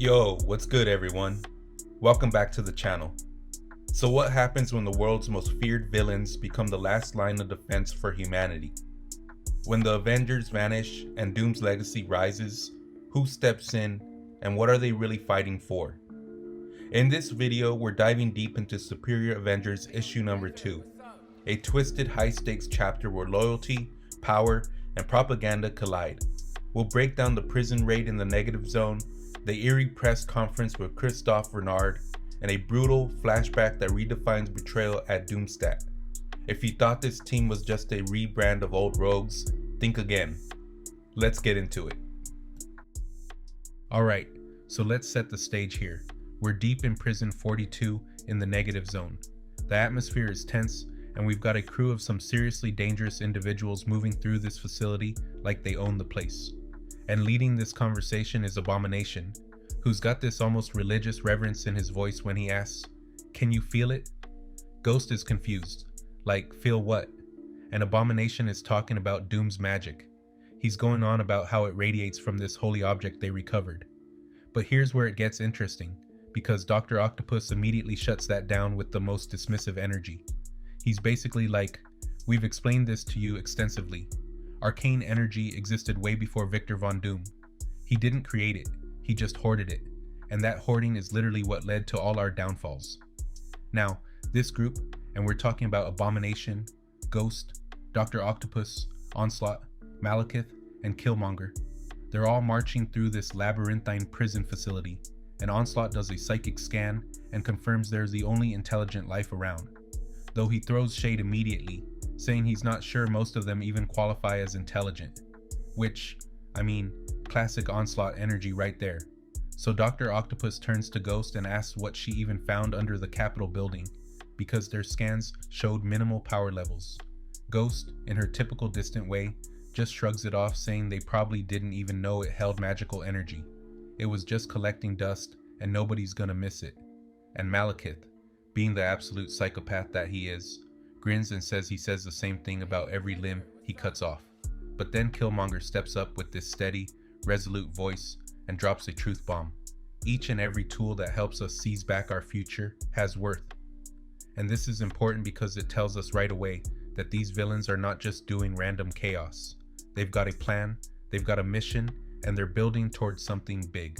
Yo, what's good everyone? Welcome back to the channel. So what happens when the world's most feared villains become the last line of defense for humanity? When the Avengers vanish and Doom's legacy rises, who steps in and what are they really fighting for? In this video, we're diving deep into Superior Avengers issue number 2, a twisted high-stakes chapter where loyalty, power, and propaganda collide. We'll break down the prison raid in the negative zone, the eerie press conference with Christophe Renard, and a brutal flashback that redefines betrayal at Doomstat. If you thought this team was just a rebrand of old rogues, think again. Let's get into it. Alright, so let's set the stage here. We're deep in prison 42 in the negative zone. The atmosphere is tense, and we've got a crew of some seriously dangerous individuals moving through this facility like they own the place. And leading this conversation is Abomination, who's got this almost religious reverence in his voice when he asks, "Can you feel it?" Ghost is confused, like, feel what? And Abomination is talking about Doom's magic. He's going on about how it radiates from this holy object they recovered. But here's where it gets interesting, because Dr. Octopus immediately shuts that down with the most dismissive energy. He's basically like, "We've explained this to you extensively. Arcane energy existed way before Victor Von Doom. He didn't create it, he just hoarded it, and that hoarding is literally what led to all our downfalls." Now, this group, and we're talking about Abomination, Ghost, Dr. Octopus, Onslaught, Malekith, and Killmonger, they're all marching through this labyrinthine prison facility, and Onslaught does a psychic scan and confirms there's the only intelligent life around, though he throws shade immediately, saying he's not sure most of them even qualify as intelligent. Which, I mean, classic Onslaught energy right there. So Dr. Octopus turns to Ghost and asks what she even found under the Capitol building, because their scans showed minimal power levels. Ghost, in her typical distant way, just shrugs it off, saying they probably didn't even know it held magical energy. It was just collecting dust, and nobody's gonna miss it. And Malekith, being the absolute psychopath that he is, grins and says he says the same thing about every limb he cuts off. But then Killmonger steps up with this steady, resolute voice and drops a truth bomb. Each and every tool that helps us seize back our future has worth. And this is important because it tells us right away that these villains are not just doing random chaos. They've got a plan, they've got a mission, and they're building towards something big.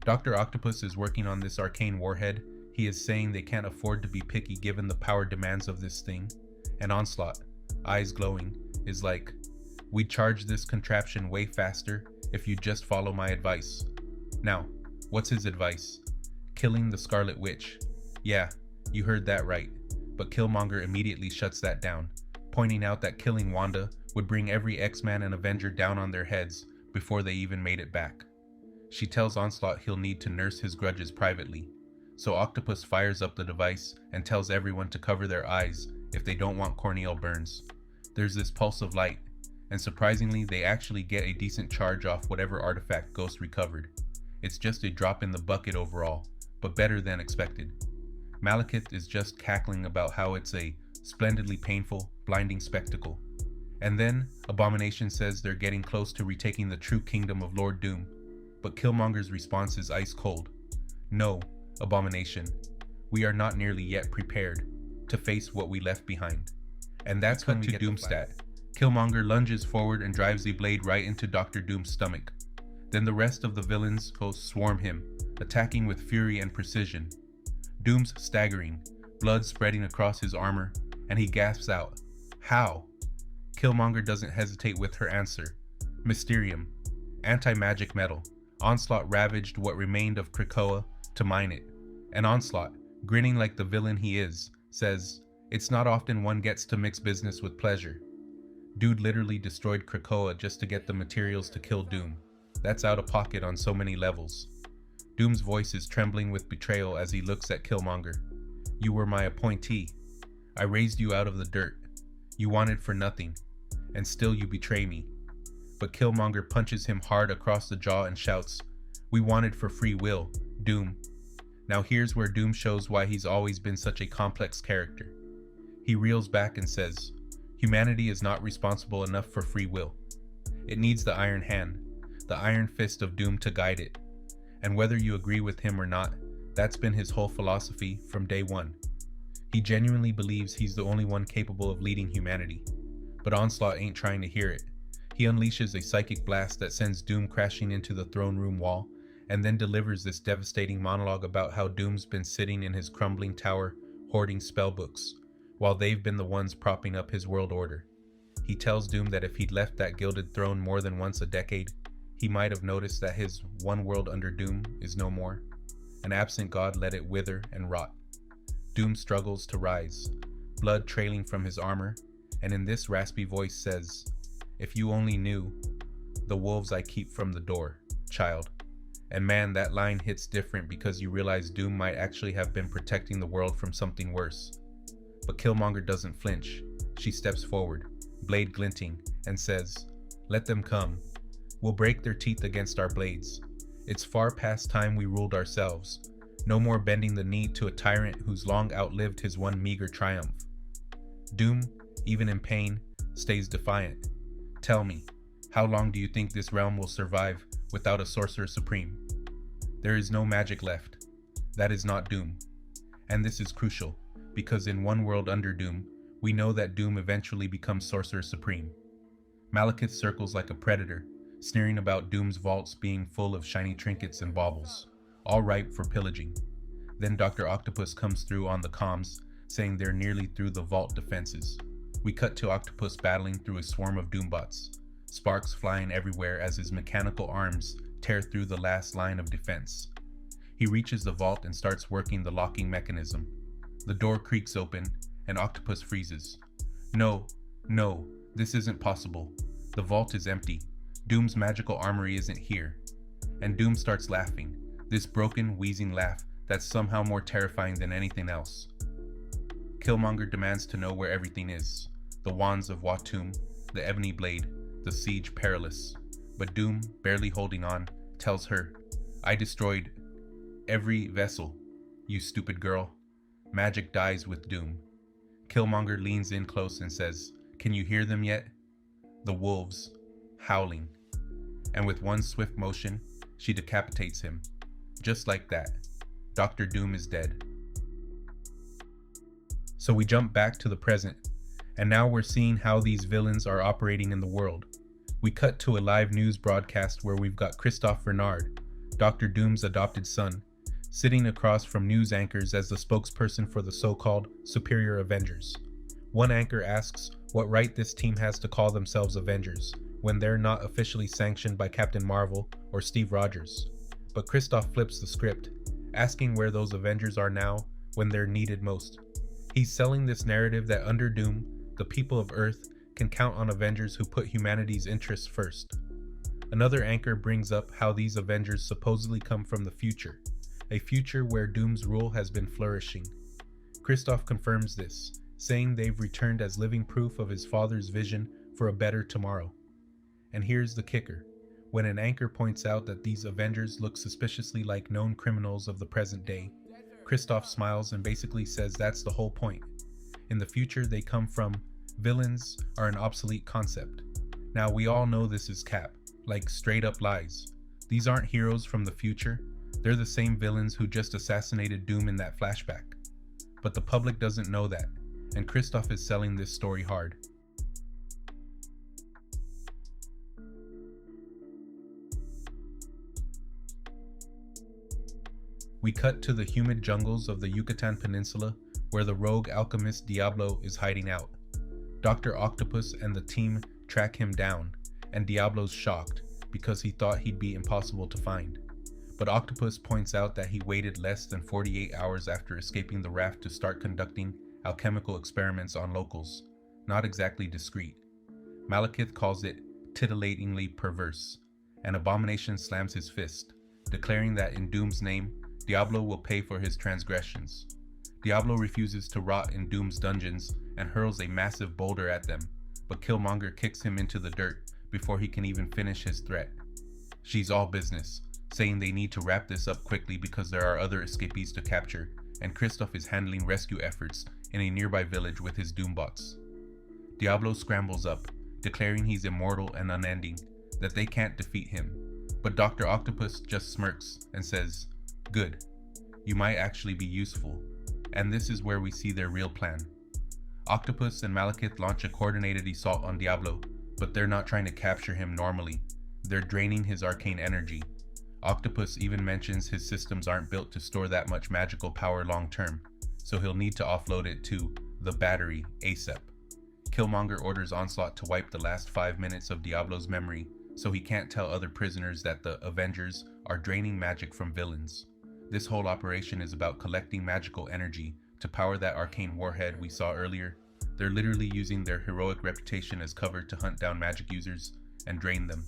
Dr. Octopus is working on this arcane warhead. He is saying they can't afford to be picky given the power demands of this thing. And Onslaught, eyes glowing, is like, "We'd charge this contraption way faster if you just follow my advice." Now, what's his advice? Killing the Scarlet Witch. Yeah, you heard that right. But Killmonger immediately shuts that down, pointing out that killing Wanda would bring every X-Man and Avenger down on their heads before they even made it back. She tells Onslaught he'll need to nurse his grudges privately. So Octopus fires up the device and tells everyone to cover their eyes if they don't want corneal burns. There's this pulse of light, and surprisingly they actually get a decent charge off whatever artifact Ghost recovered. It's just a drop in the bucket overall, but better than expected. Malekith is just cackling about how it's a splendidly painful, blinding spectacle. And then Abomination says they're getting close to retaking the true kingdom of Lord Doom, but Killmonger's response is ice cold. "No, Abomination, we are not nearly yet prepared to face what we left behind." And that's when we get Doomstat. Killmonger lunges forward and drives the blade right into Dr. Doom's stomach. Then the rest of the villains swarm him, attacking with fury and precision. Doom's staggering, blood spreading across his armor, and he gasps out, "How?" Killmonger doesn't hesitate with her answer. Mysterium, anti-magic metal. Onslaught ravaged what remained of Krakoa to mine it. And Onslaught, grinning like the villain he is, says, "It's not often one gets to mix business with pleasure." Dude literally destroyed Krakoa just to get the materials to kill Doom. That's out of pocket on so many levels. Doom's voice is trembling with betrayal as he looks at Killmonger. "You were my appointee. I raised you out of the dirt. You wanted for nothing, and still you betray me." But Killmonger punches him hard across the jaw and shouts, "We wanted for free will, Doom." Now here's where Doom shows why he's always been such a complex character. He reels back and says, "Humanity is not responsible enough for free will. It needs the Iron Hand, the Iron Fist of Doom to guide it. And whether you agree with him or not, that's been his whole philosophy from day one. He genuinely believes he's the only one capable of leading humanity. But Onslaught ain't trying to hear it. He unleashes a psychic blast that sends Doom crashing into the throne room wall, and then delivers this devastating monologue about how Doom's been sitting in his crumbling tower hoarding spellbooks, while they've been the ones propping up his world order. He tells Doom that if he'd left that gilded throne more than once a decade, he might have noticed that his one world under Doom is no more. An absent god let it wither and rot. Doom struggles to rise, blood trailing from his armor, and in this raspy voice says, "If you only knew the wolves I keep from the door, child." And man, that line hits different because you realize Doom might actually have been protecting the world from something worse. But Killmonger doesn't flinch. She steps forward, blade glinting, and says, "Let them come. We'll break their teeth against our blades. It's far past time we ruled ourselves. No more bending the knee to a tyrant who's long outlived his one meager triumph." Doom, even in pain, stays defiant. "Tell me, how long do you think this realm will survive without a Sorcerer Supreme? There is no magic left. That is not Doom." And this is crucial, because in one world under Doom, we know that Doom eventually becomes Sorcerer Supreme. Malekith circles like a predator, sneering about Doom's vaults being full of shiny trinkets and baubles, all ripe for pillaging. Then Dr. Octopus comes through on the comms, saying they're nearly through the vault defenses. We cut to Octopus battling through a swarm of Doombots, sparks flying everywhere as his mechanical arms tear through the last line of defense. He reaches the vault and starts working the locking mechanism. The door creaks open, and Octopus freezes. No, this isn't possible. The vault is empty. Doom's magical armory isn't here." And Doom starts laughing, this broken, wheezing laugh that's somehow more terrifying than anything else. Killmonger demands to know where everything is. The wands of Watum, the ebony blade, the siege perilous. But Doom, barely holding on, tells her, "I destroyed every vessel, you stupid girl." Magic dies with Doom. Killmonger leans in close and says, "Can you hear them yet? The wolves, howling." And with one swift motion, she decapitates him. Just like that, Dr. Doom is dead. So we jump back to the present, and now we're seeing how these villains are operating in the world. We cut to a live news broadcast where we've got Christophe Renard, Dr. Doom's adopted son, sitting across from news anchors as the spokesperson for the so-called Superior Avengers. One anchor asks what right this team has to call themselves Avengers when they're not officially sanctioned by Captain Marvel or Steve Rogers. But Christoph flips the script, asking where those Avengers are now when they're needed most. He's selling this narrative that under Doom, the people of Earth can count on Avengers who put humanity's interests first. Another anchor brings up how these Avengers supposedly come from the future, a future where Doom's rule has been flourishing. Christoph confirms this, saying they've returned as living proof of his father's vision for a better tomorrow. And here's the kicker. When an anchor points out that these Avengers look suspiciously like known criminals of the present day, Christoph smiles and basically says that's the whole point. In the future they come from, villains are an obsolete concept. Now we all know this is cap, like straight up lies. These aren't heroes from the future, they're the same villains who just assassinated Doom in that flashback. But the public doesn't know that, and Christoph is selling this story hard. We cut to the humid jungles of the Yucatan Peninsula, where the rogue alchemist Diablo is hiding out. Dr. Octopus and the team track him down, and Diablo's shocked because he thought he'd be impossible to find. But Octopus points out that he waited less than 48 hours after escaping the raft to start conducting alchemical experiments on locals, not exactly discreet. Malekith calls it titillatingly perverse, and Abomination slams his fist, declaring that in Doom's name, Diablo will pay for his transgressions. Diablo refuses to rot in Doom's dungeons and hurls a massive boulder at them, but Killmonger kicks him into the dirt before he can even finish his threat. She's all business, saying they need to wrap this up quickly because there are other escapees to capture, and Christoph is handling rescue efforts in a nearby village with his Doombots. Diablo scrambles up, declaring he's immortal and unending, that they can't defeat him, But Dr. Octopus just smirks and says, "Good, you might actually be useful." And this is where we see their real plan. Octopus and Malekith launch a coordinated assault on Diablo, but they're not trying to capture him normally. They're draining his arcane energy. Octopus even mentions his systems aren't built to store that much magical power long term, so he'll need to offload it to the battery ASAP. Killmonger orders Onslaught to wipe the last 5 minutes of Diablo's memory, so he can't tell other prisoners that the Avengers are draining magic from villains. This whole operation is about collecting magical energy to power that arcane warhead we saw earlier. They're literally using their heroic reputation as cover to hunt down magic users and drain them.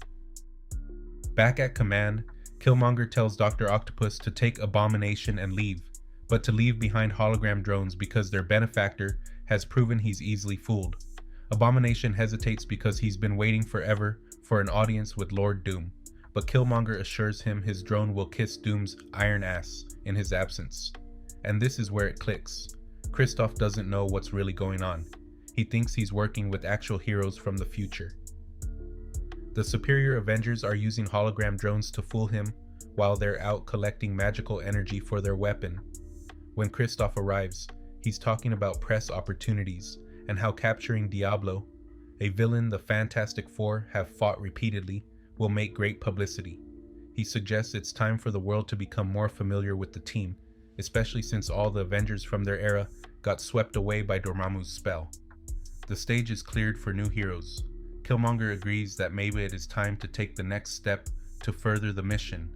Back at command, Killmonger tells Dr. Octopus to take Abomination and leave, but to leave behind hologram drones because their benefactor has proven he's easily fooled. Abomination hesitates because he's been waiting forever for an audience with Lord Doom, but Killmonger assures him his drone will kiss Doom's iron ass in his absence. And this is where it clicks. Kristoff doesn't know what's really going on. He thinks he's working with actual heroes from the future. The superior Avengers are using hologram drones to fool him while they're out collecting magical energy for their weapon. When Kristoff arrives, he's talking about press opportunities and how capturing Diablo, a villain the Fantastic Four have fought repeatedly, will make great publicity. He suggests it's time for the world to become more familiar with the team, especially since all the Avengers from their era got swept away by Dormammu's spell. The stage is cleared for new heroes. Killmonger agrees that maybe it is time to take the next step to further the mission.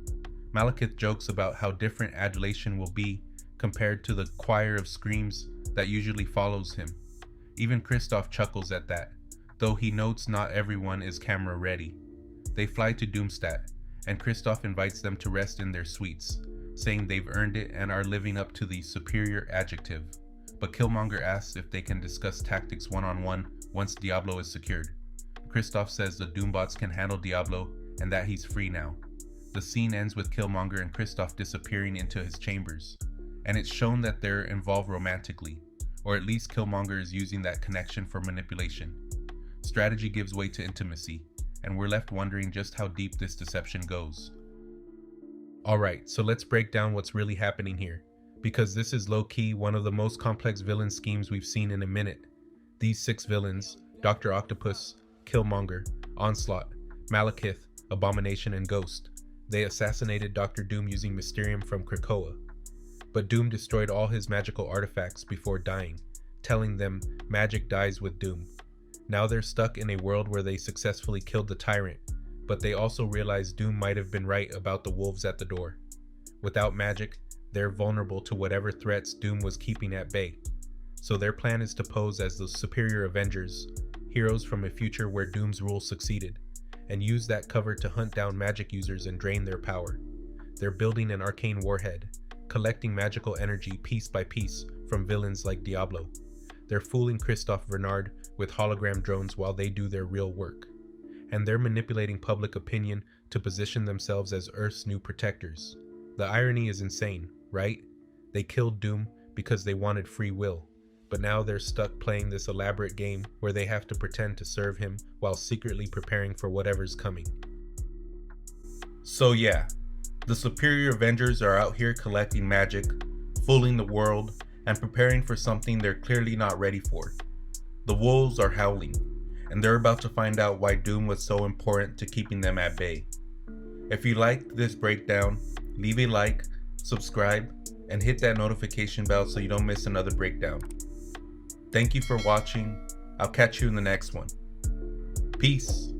Malekith jokes about how different adulation will be compared to the choir of screams that usually follows him. Even Kristoff chuckles at that, though he notes not everyone is camera ready. They fly to Doomstadt, and Kristoff invites them to rest in their suites, saying they've earned it and are living up to the superior adjective. But Killmonger asks if they can discuss tactics one-on-one once Diablo is secured. Kristoff says the Doombots can handle Diablo and that he's free now. The scene ends with Killmonger and Kristoff disappearing into his chambers, and it's shown that they're involved romantically, or at least Killmonger is using that connection for manipulation. Strategy gives way to intimacy, and we're left wondering just how deep this deception goes. Alright, so let's break down what's really happening here, because this is low-key one of the most complex villain schemes we've seen in a minute. These 6 villains, Dr. Octopus, Killmonger, Onslaught, Malekith, Abomination, and Ghost, they assassinated Dr. Doom using Mysterium from Krakoa. But Doom destroyed all his magical artifacts before dying, telling them magic dies with Doom. Now they're stuck in a world where they successfully killed the tyrant, but they also realize Doom might have been right about the wolves at the door. Without magic, they're vulnerable to whatever threats Doom was keeping at bay. So their plan is to pose as the superior Avengers, heroes from a future where Doom's rule succeeded, and use that cover to hunt down magic users and drain their power. They're building an arcane warhead, collecting magical energy piece by piece from villains like Diablo. They're fooling Kristoff Bernard with hologram drones while they do their real work. And they're manipulating public opinion to position themselves as Earth's new protectors. The irony is insane, right? They killed Doom because they wanted free will, but now they're stuck playing this elaborate game where they have to pretend to serve him while secretly preparing for whatever's coming. So yeah, the superior Avengers are out here collecting magic, fooling the world, and preparing for something they're clearly not ready for. The wolves are howling, and they're about to find out why Doom was so important to keeping them at bay. If you liked this breakdown, leave a like, subscribe, and hit that notification bell so you don't miss another breakdown. Thank you for watching. I'll catch you in the next one. Peace.